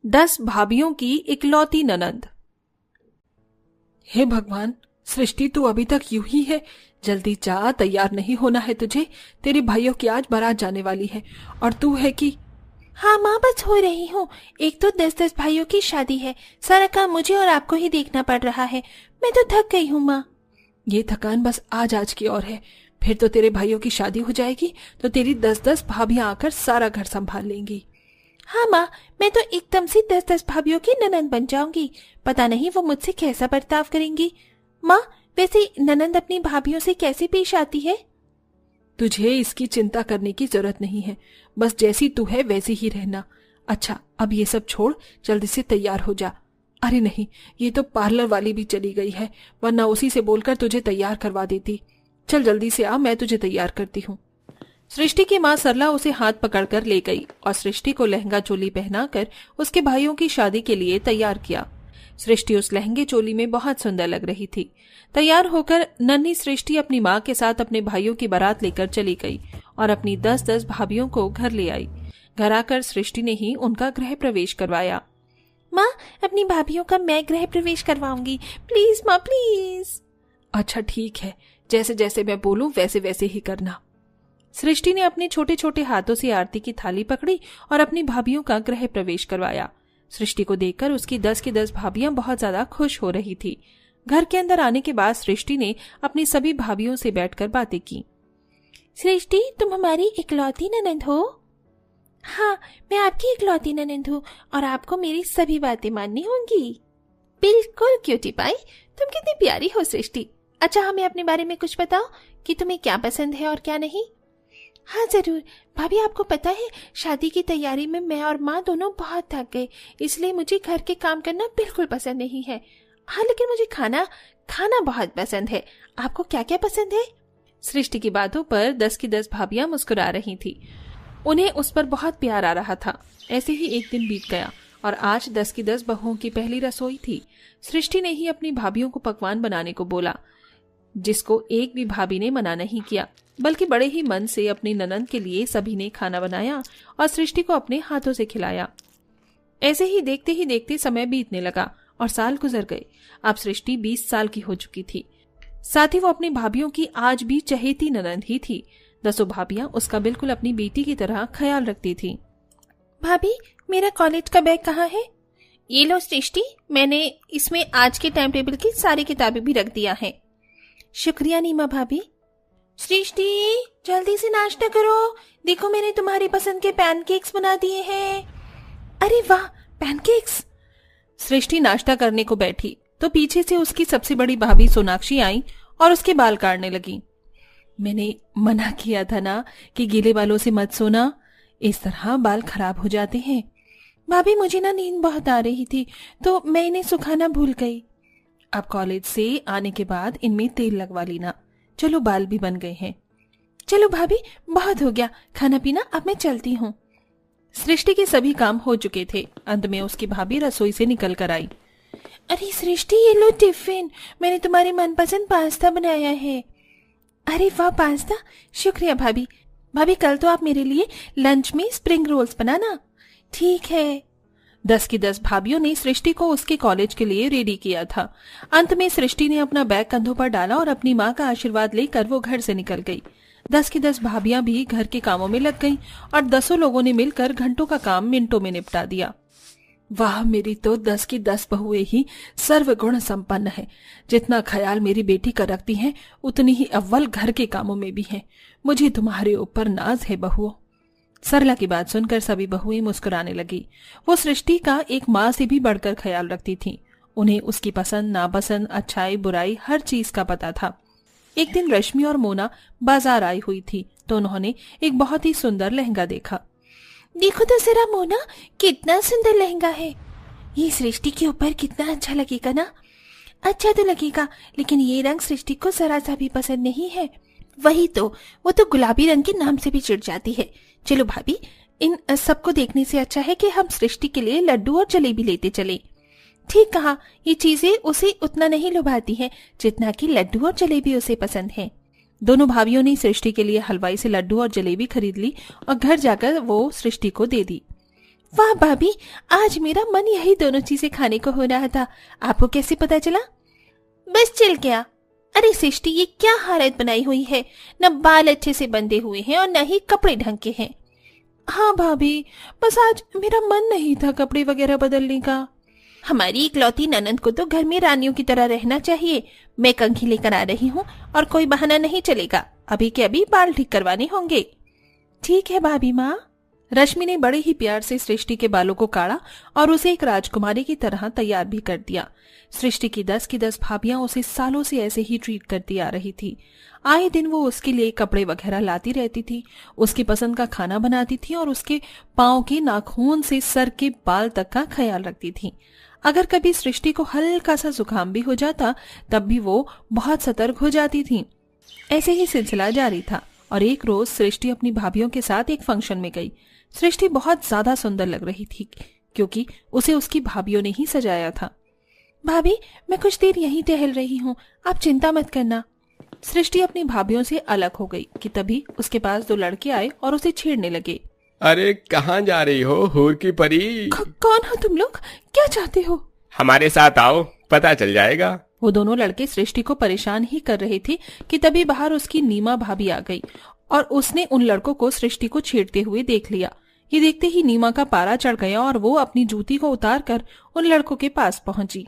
10 भाभियों की इकलौती ननंद। हे भगवान, सृष्टि तू अभी तक यूं ही है। जल्दी जा, तैयार नहीं होना है तुझे। तेरे भाइयों की आज बारात जाने वाली है और तू है कि। हाँ माँ, बस हो रही हूँ। एक तो 10-10 भाइयों की शादी है, सारा काम मुझे और आपको ही देखना पड़ रहा है। मैं तो थक गई हूँ माँ। ये थकान बस आज की और है, फिर तो तेरे भाइयों की शादी हो जाएगी तो तेरी 10-10 भाभियां आकर सारा घर संभाल लेंगी। हाँ माँ, मैं तो एकदम से 10-10 भाभियों की ननंद बन जाऊंगी। पता नहीं वो मुझसे कैसा बर्ताव करेंगी। माँ, वैसे ननंद अपनी भाभियों से कैसे पेश आती है? तुझे इसकी चिंता करने की जरूरत नहीं है, बस जैसी तू है वैसी ही रहना। अच्छा, अब ये सब छोड़, जल्दी से तैयार हो जा। अरे नहीं, ये तो पार्लर वाली भी चली गई है, वरना उसी से बोलकर तुझे तैयार करवा देती। चल जल्दी से आ, मैं तुझे तैयार करती हूँ। सृष्टि की माँ सरला उसे हाथ पकड़कर ले गई और सृष्टि को लहंगा चोली पहनाकर उसके भाइयों की शादी के लिए तैयार किया। सृष्टि उस लहंगे चोली में बहुत सुंदर लग रही थी। तैयार होकर नन्ही सृष्टि अपनी माँ के साथ अपने भाइयों की बारात लेकर चली गई और अपनी 10-10 भाभियों को घर ले आई। घर आकर सृष्टि ने ही उनका गृह प्रवेश करवाया। माँ, अपनी भाभियों का मैं गृह प्रवेश करवाऊंगी, प्लीज माँ, प्लीज। अच्छा ठीक है, जैसे जैसे मैं बोलूं वैसे वैसे ही करना। सृष्टि ने अपने छोटे छोटे हाथों से आरती की थाली पकड़ी और अपनी भाभियों का गृह प्रवेश करवाया। सृष्टि को देखकर उसकी 10 की 10 भाभियां बहुत ज्यादा खुश हो रही थी। घर के अंदर आने के बाद सृष्टि ने अपनी सभी भाभियों से बैठकर बातें की। सृष्टि, तुम हमारी इकलौती ननंद हो? हाँ, मैं आपकी इकलौती ननंद हूँ और आपको मेरी सभी बातें माननी होंगी। बिल्कुल क्यूटी पाई, तुम कितनी प्यारी हो सृष्टि। अच्छा, हमें अपने बारे में कुछ बताओ कि तुम्हें क्या पसंद है और क्या नहीं। हाँ जरूर भाभी, आपको पता है शादी की तैयारी में मैं और माँ दोनों बहुत थक गए, इसलिए मुझे घर के काम करना बिल्कुल पसंद नहीं है। हाँ, लेकिन मुझे खाना बहुत पसंद है। आपको क्या क्या पसंद है? सृष्टि की बातों पर 10 की 10 भाभियां मुस्कुरा रही थी। उन्हें उस पर बहुत प्यार आ रहा था। ऐसे ही एक दिन बीत गया और आज 10 की 10 बहुओं की पहली रसोई थी। सृष्टि ने ही अपनी भाभियों को पकवान बनाने को बोला, जिसको एक भी भाभी ने मना नहीं किया, बल्कि बड़े ही मन से अपनी ननंद के लिए सभी ने खाना बनाया और सृष्टि को अपने हाथों से खिलाया। ऐसे ही देखते समय बीतने लगा और साल गुजर गए। अब सृष्टि 20 साल की हो चुकी थी। साथ ही वो अपनी भाभियों की आज भी चहेती ननंद ही थी। 10 भाभियां उसका बिल्कुल अपनी बेटी की तरह ख्याल रखती थी। भाभी, मेरा कॉलेज का बैग कहाँ है? ये लो सृष्टि, मैंने इसमें आज के टाइम टेबल की सारी किताबें भी रख दिया है। शुक्रिया नीमा भाभी। सृष्टि, जल्दी से नाश्ता करो, देखो मैंने तुम्हारी पसंद के पैनकेक्स बना दिए हैं। अरे वाह, पैनकेक्स। सृष्टि नाश्ता करने को बैठी तो पीछे से उसकी सबसे बड़ी भाभी सोनाक्षी आई और उसके बाल काटने लगी। मैंने मना किया था ना कि गीले बालों से मत सोना, इस तरह बाल खराब हो जाते हैं। भाभी, मुझे ना नींद बहुत आ रही थी तो मैं इन्हें सुखाना भूल गई। अब कॉलेज से आने के बाद इनमें तेल लगवा लेना। चलो, बाल भी बन गए हैं। चलो भाभी, बहुत हो गया खाना पीना, अब मैं चलती हूँ। सृष्टि के सभी काम हो चुके थे। अंत में उसकी भाभी रसोई से निकल कर आई। अरे सृष्टि, ये लो टिफिन, मैंने तुम्हारे मनपसंद पास्ता बनाया है। अरे वाह, पास्ता, शुक्रिया भाभी। भाभी, कल तो आप मेरे लिए लंच में स्प्रिंग रोल्स बनाना। ठीक है। 10 की 10 भाभियों ने सृष्टि को उसके कॉलेज के लिए रेडी किया था। अंत में सृष्टि ने अपना बैग कंधों पर डाला और अपनी माँ का आशीर्वाद लेकर वो घर से निकल गई। 10 की 10 भाभियां भी घर के कामों में लग गईं और 10 लोगों ने मिलकर घंटों का काम मिनटों में निपटा दिया। वाह, मेरी तो 10 की 10 बहुएं ही सर्वगुण संपन्न है। जितना ख्याल मेरी बेटी का रखती हैं, उतनी ही अव्वल घर के कामों में भी हैं। मुझे तुम्हारे ऊपर नाज है बहुओं। सरला की बात सुनकर सभी बहुएं मुस्कुराने लगी। वो सृष्टि का एक माँ से भी बढ़कर ख्याल रखती थी। उन्हें उसकी पसंद नापसंद, अच्छाई बुराई हर चीज का पता था। एक दिन रश्मि और मोना बाजार आई हुई थी तो उन्होंने एक बहुत ही सुंदर लहंगा देखा। देखो तो जरा मोना, कितना सुंदर लहंगा है। ये सृष्टि के ऊपर कितना अच्छा लगेगा ना। अच्छा तो लगेगा, लेकिन ये रंग सृष्टि को जरा सा भी पसंद नहीं है। वही तो, वो तो गुलाबी रंग के नाम से भी चिढ़ जाती है। चलो भाभी, इन सबको देखने से अच्छा है कि हम सृष्टि के लिए लड्डू और जलेबी लेते चले। ठीक कहा, ये चीजें उसे उतना नहीं लुभाती हैं जितना कि लड्डू और जलेबी उसे पसंद है। दोनों भाभियों ने सृष्टि के लिए हलवाई से लड्डू और जलेबी खरीद ली और घर जाकर वो सृष्टि को दे दी। वाह भाभी, आज मेरा मन यही दोनों चीजें खाने को हो रहा था। आपको कैसे पता चला? बस चल गया। अरे सृष्टि, ये क्या हालत बनाई हुई है, न बाल अच्छे से बंधे हुए हैं और न ही कपड़े ढंग के हैं। हाँ भाभी, बस आज मेरा मन नहीं था कपड़े वगैरह बदलने का। हमारी इकलौती ननंद को तो घर में रानियों की तरह रहना चाहिए। मैं कंघी लेकर आ रही हूँ और कोई बहाना नहीं चलेगा। अभी के अभी बाल ठीक करवाने होंगे। ठीक है भाभी माँ। रश्मि ने बड़े ही प्यार से सृष्टि के बालों को काढ़ा और उसे एक राजकुमारी की तरह तैयार भी कर दिया। सृष्टि की 10 भाभियां उसे सालों से ऐसे ही ट्रीट करती आ रही थी। आए दिन वो उसके लिए कपड़े वगैरह लाती रहती थी, उसकी पसंद का खाना बनाती थी और उसके पाँव के नाखून से सर के बाल तक का ख्याल रखती थी। अगर कभी सृष्टि को हल्का सा जुकाम भी हो जाता तब भी वो बहुत सतर्क हो जाती थी। ऐसे ही सिलसिला जारी था और एक रोज सृष्टि अपनी भाभियों के साथ एक फंक्शन में गई। सृष्टि बहुत ज्यादा सुंदर लग रही थी क्योंकि उसे उसकी भाभियों ने ही सजाया था। भाभी, मैं कुछ देर यहीं टहल रही हूँ, आप चिंता मत करना। सृष्टि अपनी भाभियों से अलग हो गई कि तभी उसके पास 2 लड़के आए और उसे छेड़ने लगे। अरे कहाँ जा रही हो हूर की परी? कौन हो तुम लोग? क्या चाहते हो? हमारे साथ आओ, पता चल जाएगा। वो दोनों लड़के सृष्टि को परेशान ही कर रहे थे कि तभी बाहर उसकी नीमा भाभी आ गई और उसने उन लड़कों को सृष्टि को छेड़ते हुए देख लिया। ये देखते ही नीमा का पारा चढ़ गया और वो अपनी जूती को उतार कर उन लड़कों के पास पहुंची।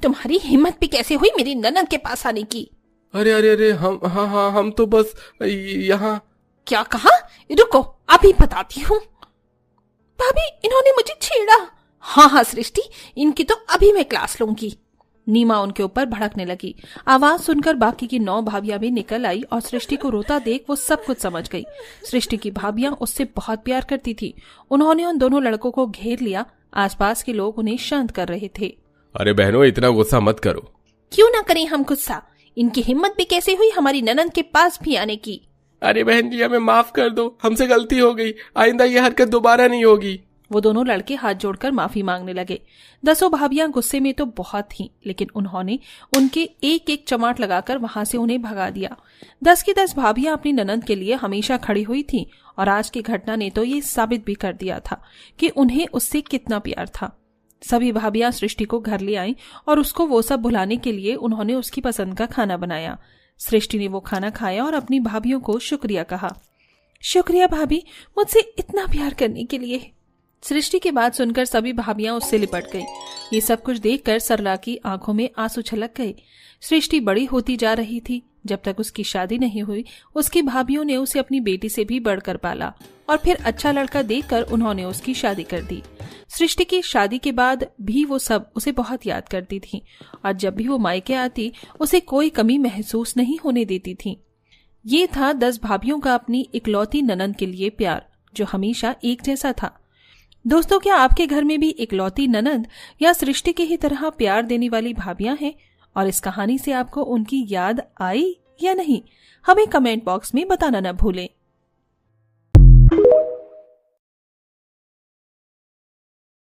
तुम्हारी हिम्मत भी कैसे हुई मेरी ननद के पास आने की? अरे अरे अरे, हम तो बस यहाँ। क्या कहा? रुको, अभी बताती हूँ। भाभी, इन्होंने मुझे छेड़ा। हाँ सृष्टि, इनकी तो अभी मैं क्लास लूंगी। नीमा उनके ऊपर भड़कने लगी। आवाज सुनकर बाकी की 9 भाभियां भी निकल आई और सृष्टि को रोता देख वो सब कुछ समझ गई। सृष्टि की भाभियां उससे बहुत प्यार करती थी। उन्होंने उन दोनों लड़कों को घेर लिया। आसपास के लोग उन्हें शांत कर रहे थे। अरे बहनों, इतना गुस्सा मत करो। क्यों ना करें हम गुस्सा? इनकी हिम्मत भी कैसे हुई हमारी ननंद के पास भी आने की? अरे बहन जी, हमें माफ कर दो, हमसे गलती हो गई, आइंदा ये हरकत दोबारा नहीं होगी। वो दोनों लड़के हाथ जोड़कर माफी मांगने लगे। 10 भाभियां गुस्से में तो बहुत थीं, लेकिन उन्होंने उनके एक एक चमाट लगाकर वहां से उन्हें भगा दिया। 10 की 10 भाभियां अपनी ननंद के लिए हमेशा खड़ी हुई थीं और आज की घटना ने तो ये साबित भी कर दिया था कि उन्हें उससे कितना प्यार था। सभी भाभियां सृष्टि को घर ले आईं और उसको वो सब भुलाने के लिए उन्होंने उसकी पसंद का खाना बनाया। सृष्टि ने वो खाना खाया और अपनी भाभियों को शुक्रिया कहा। शुक्रिया भाभी, मुझसे इतना प्यार करने के लिए। सृष्टि की बात सुनकर सभी भाभियां उससे लिपट गई। ये सब कुछ देखकर सरला की आंखों में आंसू छलक गए। सृष्टि बड़ी होती जा रही थी। जब तक उसकी शादी नहीं हुई, उसकी भाभियों ने उसे अपनी बेटी से भी बढ़कर पाला और फिर अच्छा लड़का देखकर उन्होंने उसकी शादी कर दी। सृष्टि की शादी के बाद भी वो सब उसे बहुत याद करती थी और जब भी वो मायके आती उसे कोई कमी महसूस नहीं होने देती थी। ये था 10 भाभियों का अपनी इकलौती ननंद के लिए प्यार, जो हमेशा एक जैसा था। दोस्तों, क्या आपके घर में भी इकलौती ननंद या सृष्टि की ही तरह प्यार देने वाली भाभियां हैं और इस कहानी से आपको उनकी याद आई या नहीं? हमें कमेंट बॉक्स में बताना न भूलें।